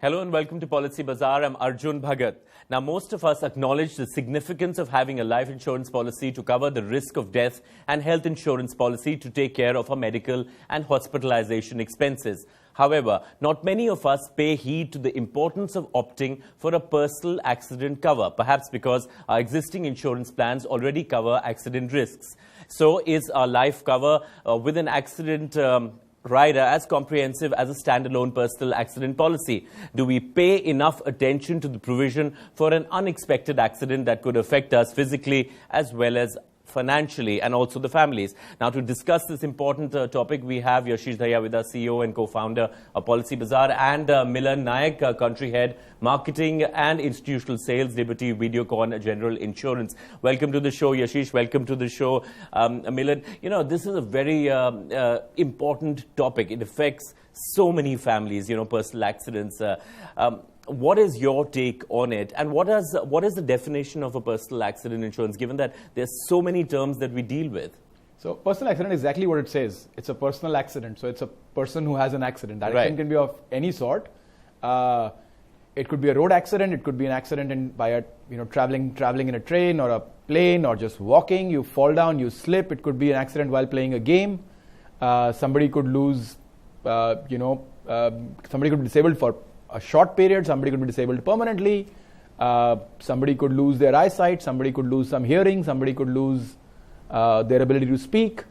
Hello and welcome to Policy Bazaar. I'm Arjun Bhagat. Now, most of us acknowledge the significance of having a life insurance policy to cover the risk of death and health insurance policy to take care of our medical and hospitalization expenses. However, not many of us pay heed to the importance of opting for a personal accident cover, perhaps because our existing insurance plans already cover accident risks. So is our life cover with an accident rider as comprehensive as a standalone personal accident policy? Do we pay enough attention to the provision for an unexpected accident that could affect us physically as well as financially and also the families? Now, to discuss this important topic, we have Yashish Dahiya with us, CEO and co-founder of Policy Bazaar, and Milan Naik, country head, marketing and institutional sales, Liberty Videocon General Insurance. Welcome to the show, Yashish. Welcome to the show, Milan. You know, this is a very important topic. It affects so many families, you know, personal accidents. What is your take on it, and what is the definition of a personal accident insurance, given that there's so many terms that we deal with? So personal accident is exactly what it says. It's a personal accident. So it's a person who has an accident. That Right. accident can be of any sort. It could be a road accident. It could be an accident by traveling in a train or a plane, or just walking. You fall down, you slip. It could be an accident while playing a game. Somebody could lose, somebody could be disabled for a short period. Somebody could be disabled permanently. Somebody could lose their eyesight. Somebody could lose some hearing. Somebody could lose their ability to speak.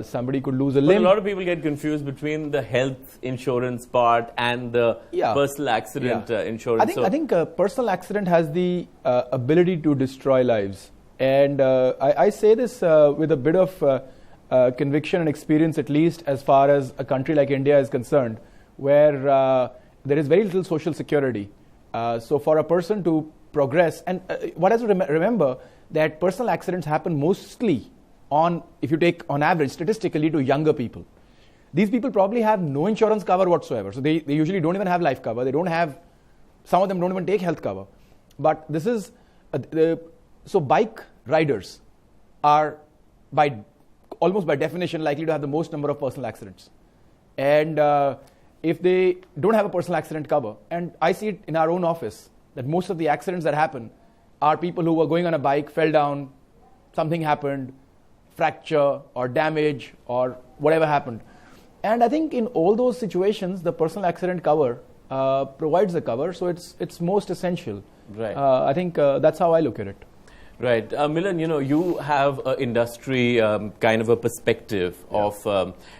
Somebody could lose a limb. But a lot of people get confused between the health insurance part and the personal accident insurance. I think personal accident has the ability to destroy lives. And I say this with a bit of conviction and experience, at least as far as a country like India is concerned, where there is very little social security. So for a person to progress, and what has to remember that personal accidents happen mostly if you take on average statistically, to younger people. These people probably have no insurance cover whatsoever. So they usually don't even have life cover. Some of them don't even take health cover. But this is, so bike riders are almost by definition likely to have the most number of personal accidents. And if they don't have a personal accident cover, and I see it in our own office, that most of the accidents that happen are people who were going on a bike, fell down, something happened, fracture or damage or whatever happened. And I think in all those situations, the personal accident cover provides the cover, so it's most essential. Right. I think that's how I look at it. Right. Milan, you have an industry kind of a perspective of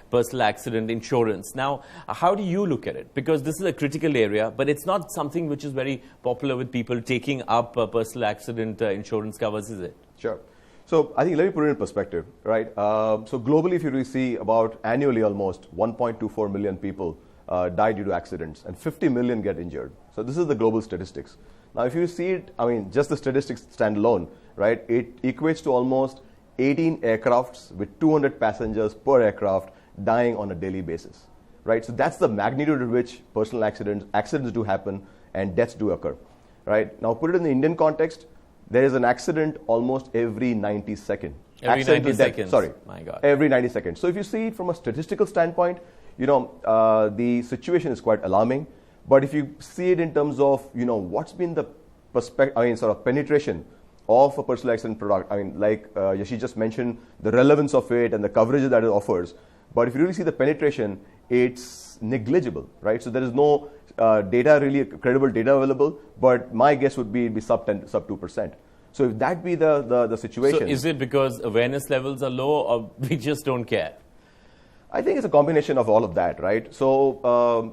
personal accident insurance. Now, how do you look at it? Because this is a critical area, but it's not something which is very popular with people taking up personal accident insurance covers, is it? Sure. So I think let me put it in perspective, right? So globally, if you really see, about annually almost 1.24 million people die due to accidents, and 50 million get injured. So this is the global statistics. Now, if you see it, I mean, just the statistics stand alone, right? It equates to almost 18 aircrafts with 200 passengers per aircraft dying on a daily basis, right? So that's the magnitude at which personal accidents do happen and deaths do occur, right? Now, put it in the Indian context, there is an accident almost every 90 seconds. Every 90 seconds? Sorry. My God. Every 90 seconds. So if you see it from a statistical standpoint, the situation is quite alarming. But if you see it in terms of, what's been the penetration of a personal accident product, like Yashish just mentioned, the relevance of it and the coverage that it offers. But if you really see the penetration, it's negligible, right? So there is no credible data available, but my guess would be sub 2%. So if that be the situation. So is it because awareness levels are low, or we just don't care? I think it's a combination of all of that, right? So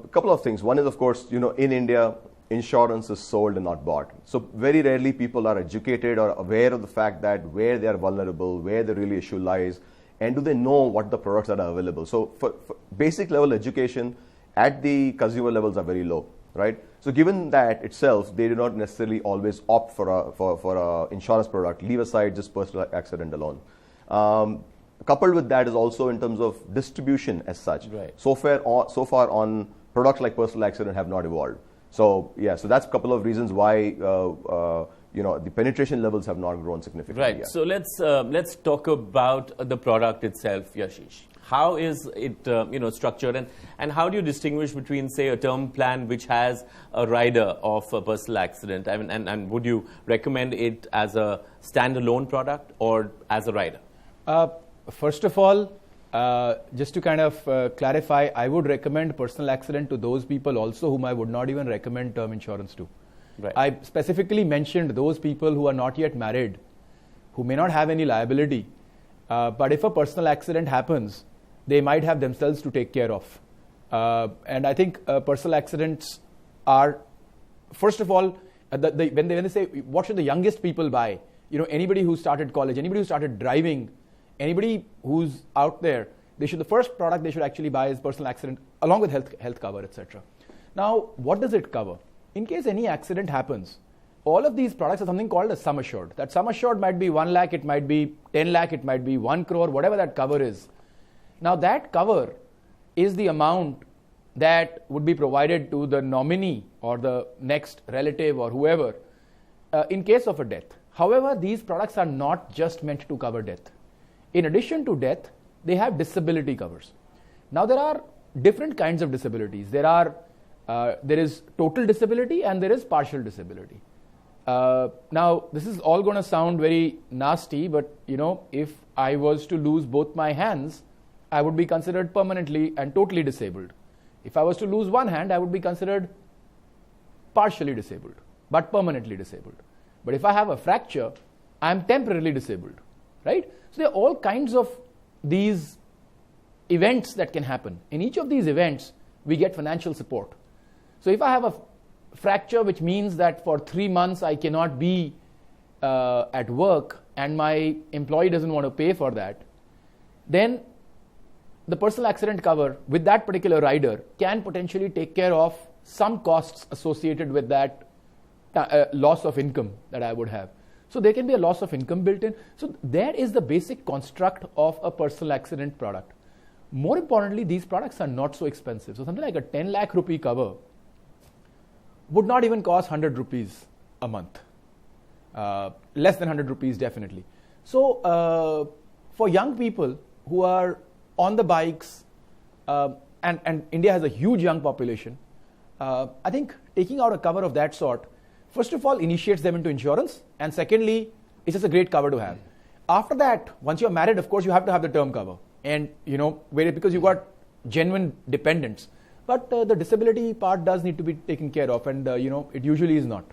a couple of things. One is, of course, in India, insurance is sold and not bought. So very rarely people are educated or aware of the fact that where they are vulnerable, where the really issue lies, and do they know what the products that are available. So for basic level education at the consumer levels are very low, right? So given that itself, they do not necessarily always opt for a insurance product, leave aside just personal accident alone. Coupled with that is also in terms of distribution as such. Right. So far on products like personal accident have not evolved. So so that's a couple of reasons why the penetration levels have not grown significantly. Right. Yet. So let's talk about the product itself, Yashish. how is it structured, and how do you distinguish between, say, a term plan which has a rider of a personal accident, and would you recommend it as a standalone product or as a rider? First of all, just to kind of clarify, I would recommend personal accident to those people also whom I would not even recommend term insurance to. Right. I specifically mentioned those people who are not yet married, who may not have any liability, but if a personal accident happens, they might have themselves to take care of. And I think personal accidents are, first of all, when they say, what should the youngest people buy? Anybody who started college, anybody who started driving, anybody who's out there, the first product they should actually buy is personal accident, along with health cover, etc. Now, what does it cover? In case any accident happens, all of these products are something called a sum assured. That sum assured might be 1 lakh, it might be 10 lakh, it might be 1 crore, whatever that cover is. Now, that cover is the amount that would be provided to the nominee or the next relative or whoever in case of a death. However, these products are not just meant to cover death. In addition to death, they have disability covers. Now, there are different kinds of disabilities. There is total disability and there is partial disability. Now, this is all going to sound very nasty, but if I was to lose both my hands, I would be considered permanently and totally disabled. If I was to lose one hand, I would be considered partially disabled, but permanently disabled. But if I have a fracture, I am temporarily disabled, right? So there are all kinds of these events that can happen. In each of these events, we get financial support. So if I have a fracture, which means that for 3 months I cannot be at work and my employee doesn't want to pay for that, then the personal accident cover with that particular rider can potentially take care of some costs associated with that loss of income that I would have. So there can be a loss of income built in. So that is the basic construct of a personal accident product. More importantly, these products are not so expensive. So something like a 10 lakh rupee cover would not even cost 100 rupees a month. Less than 100 rupees definitely. So for young people who are on the bikes, and India has a huge young population, I think taking out a cover of that sort, first of all, initiates them into insurance, and secondly, it's just a great cover to have. After that, once you're married, of course, you have to have the term cover, and because you've got genuine dependents. But the disability part does need to be taken care of, and it usually is not.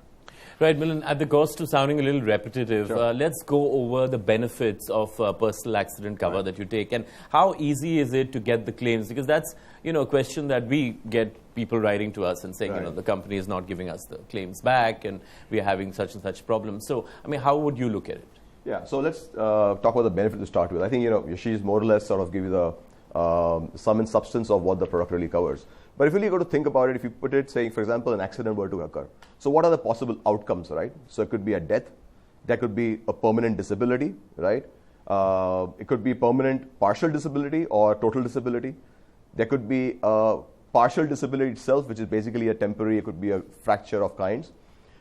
Right, Milan, at the cost of sounding a little repetitive, Sure. Let's go over the benefits of personal accident cover that you take, and how easy is it to get the claims? Because that's a question that we get people writing to us and saying, Right. the company is not giving us the claims back and we are having such and such problems. So, how would you look at it? Yeah, so let's talk about the benefit to start with. I think, Yashish more or less sort of give you the sum and substance of what the product really covers. But if you really go to think about it, if you put it, saying, for example, an accident were to occur. So what are the possible outcomes, right? So it could be a death. There could be a permanent disability, right? It could be permanent partial disability or total disability. There could be a partial disability itself, which is basically a temporary, it could be a fracture of kinds.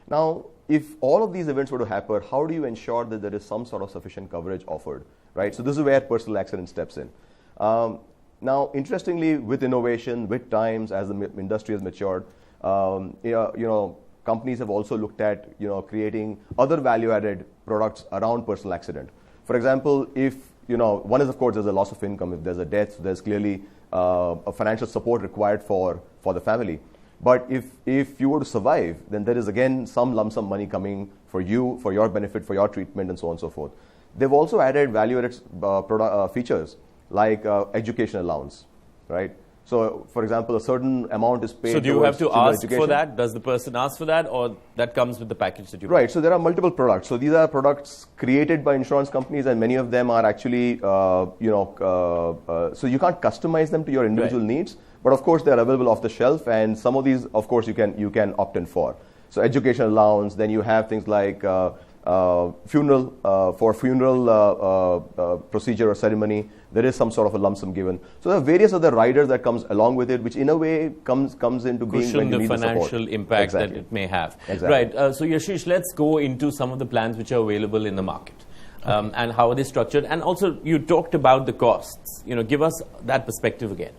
Now, if all of these events were to happen, how do you ensure that there is some sort of sufficient coverage offered, right? So this is where personal accident steps in. Now, interestingly, with innovation, with times, as the industry has matured, companies have also looked at creating other value-added products around personal accident. For example, if one is, of course, there's a loss of income. If there's a death, there's clearly a financial support required for the family. But if you were to survive, then there is again some lump sum money coming for you, for your benefit, for your treatment, and so on and so forth. They've also added value-added features like education allowance, right? So, for example, a certain amount is paid. So do you have to ask education. for that? Does the person ask for that, or that comes with the package that you Right. So there are multiple products. So these are products created by insurance companies, and many of them are actually, so you can't customize them to your individual Right. needs. But of course, they're available off the shelf, and some of these, of course, you can opt in for. So education allowance. Then you have things like funeral procedure or ceremony. There is some sort of a lump sum given. So there are various other riders that comes along with it, which in a way comes into being when you the need the support. financial impact Exactly. that it may have. Exactly. Right. So Yashish, let's go into some of the plans which are available in the market. and how are they structured? And also, you talked about the costs. Give us that perspective again.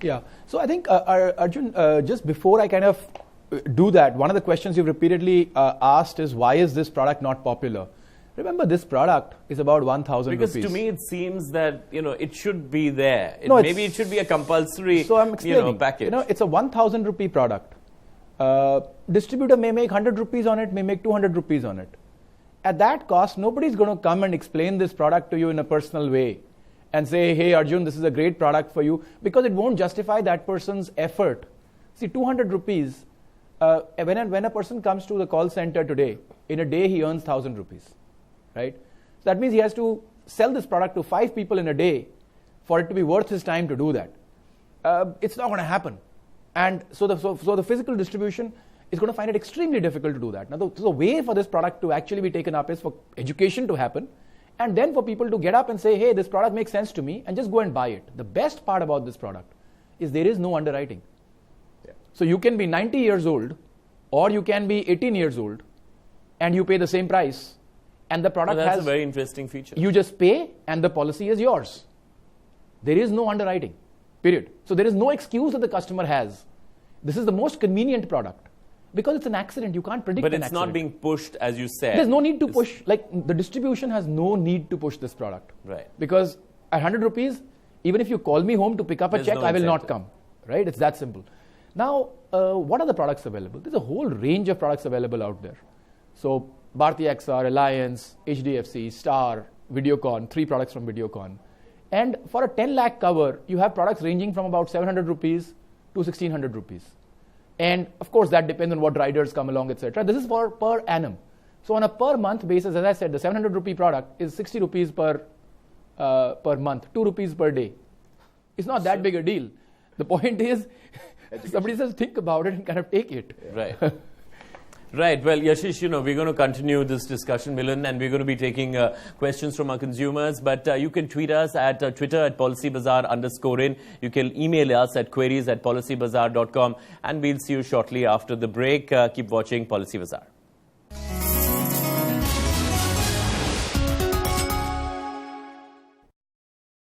Yeah. So I think, Arjun, just before I kind of do that, one of the questions you've repeatedly asked is, why is this product not popular? Remember, this product is about 1,000 rupees. Because to me, it seems that, it should be there. Maybe it should be a compulsory, package. It's a 1,000 rupee product. Distributor may make 100 rupees on it, may make 200 rupees on it. At that cost, nobody's going to come and explain this product to you in a personal way and say, hey, Arjun, this is a great product for you, because it won't justify that person's effort. See, 200 rupees, when a person comes to the call center today, in a day he earns 1,000 rupees, right? So that means he has to sell this product to 5 people in a day for it to be worth his time to do that. It's not going to happen. And so the physical distribution is going to find it extremely difficult to do that. Now, the way for this product to actually be taken up is for education to happen, and then for people to get up and say, hey, this product makes sense to me, and just go and buy it. The best part about this product is there is no underwriting. Yeah. So you can be 90 years old, or you can be 18 years old, and you pay the same price, and the product that's a very interesting feature. You just pay, and the policy is yours. There is no underwriting, period. So there is no excuse that the customer has. This is the most convenient product. Because it's an accident, you can't predict an accident. But it's not being pushed, as you said. There's no need to push. Like, the distribution has no need to push this product. Right. Because at 100 rupees, even if you call me home to pick up a check, I will not come. Right? It's that simple. Now, what are the products available? There's a whole range of products available out there. So, Bharti AXA, Reliance, HDFC, Star, Videocon, 3 products from Videocon. And for a 10 lakh cover, you have products ranging from about 700 rupees to 1600 rupees. And of course, that depends on what riders come along, etc. This is for per annum. So on a per month basis, as I said, the 700 rupee product is 60 rupees per month, 2 rupees per day. It's not that big a deal. The point is, somebody says, think about it and kind of take it. Right. Right. Well, Yashish, we're going to continue this discussion, Milan, and we're going to be taking questions from our consumers. But you can tweet us at Twitter at PolicyBazaar_in. You can email us at queries@policybazaar.com. And we'll see you shortly after the break. Keep watching Policy Bazaar.